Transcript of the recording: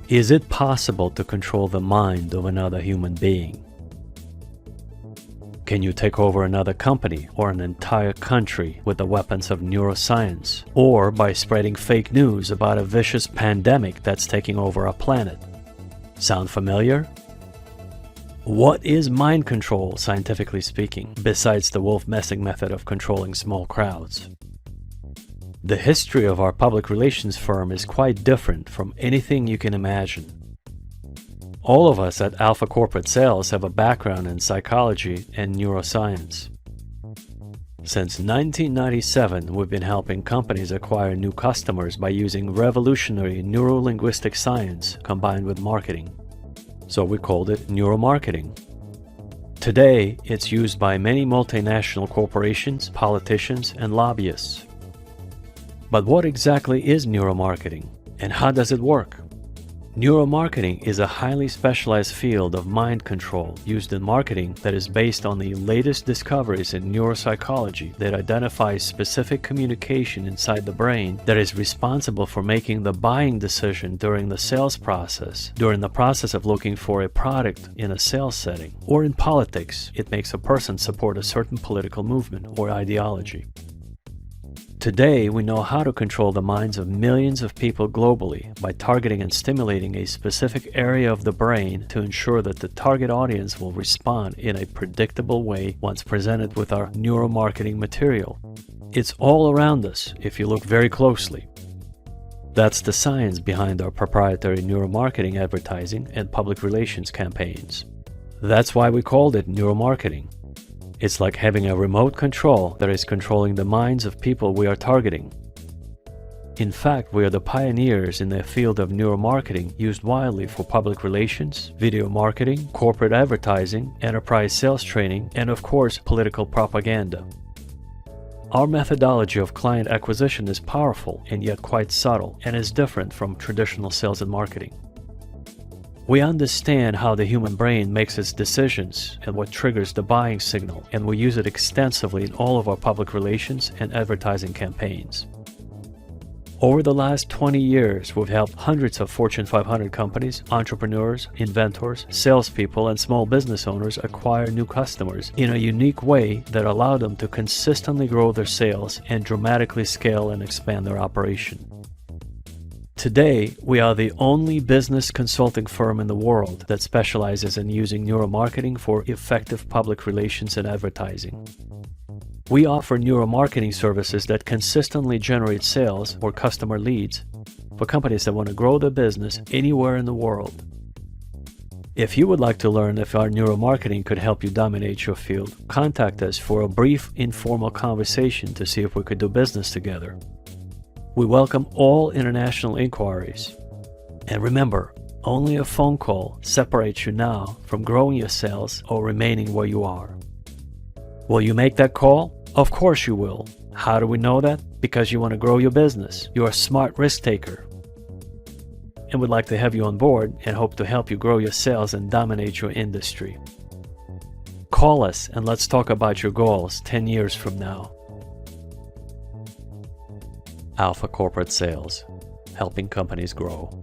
Is it possible to control the mind of another human being? Can you take over another company or an entire country with the weapons of neuroscience, or by spreading fake news about a vicious pandemic that's taking over our planet? Sound familiar? What is mind control, scientifically speaking, besides the wolf-messing method of controlling small crowds? The history of our public relations firm is quite different from anything you can imagine. All of us at Alpha Corporate Sales have a background in psychology and neuroscience. Since 1997, we've been helping companies acquire new customers by using revolutionary neuro-linguistic science combined with marketing. So we called it neuromarketing. Today, it's used by many multinational corporations, politicians, and lobbyists. But what exactly is neuromarketing, and how does it work? Neuromarketing is a highly specialized field of mind control used in marketing that is based on the latest discoveries in neuropsychology that identifies specific communication inside the brain that is responsible for making the buying decision during the sales process, during the process of looking for a product in a sales setting, or in politics, it makes a person support a certain political movement or ideology. Today, we know how to control the minds of millions of people globally by targeting and stimulating a specific area of the brain to ensure that the target audience will respond in a predictable way once presented with our neuromarketing material. It's all around us if you look very closely. That's the science behind our proprietary neuromarketing advertising and public relations campaigns. That's why we called it neuromarketing. It's like having a remote control that is controlling the minds of people we are targeting. In fact, we are the pioneers in the field of neuromarketing used widely for public relations, video marketing, corporate advertising, enterprise sales training, and of course, political propaganda. Our methodology of client acquisition is powerful and yet quite subtle and is different from traditional sales and marketing. We understand how the human brain makes its decisions and what triggers the buying signal, and we use it extensively in all of our public relations and advertising campaigns. Over the last 20 years, we've helped hundreds of Fortune 500 companies, entrepreneurs, inventors, salespeople, and small business owners acquire new customers in a unique way that allowed them to consistently grow their sales and dramatically scale and expand their operation. Today, we are the only business consulting firm in the world that specializes in using neuromarketing for effective public relations and advertising. We offer neuromarketing services that consistently generate sales or customer leads for companies that want to grow their business anywhere in the world. If you would like to learn if our neuromarketing could help you dominate your field, contact us for a brief informal conversation to see if we could do business together. We welcome all international inquiries. And remember, only a phone call separates you now from growing your sales or remaining where you are. Will you make that call? Of course you will. How do we know that? Because you want to grow your business. You're a smart risk taker. And we'd like to have you on board and hope to help you grow your sales and dominate your industry. Call us and let's talk about your goals 10 years from now. Alpha Corporate Sales, helping companies grow.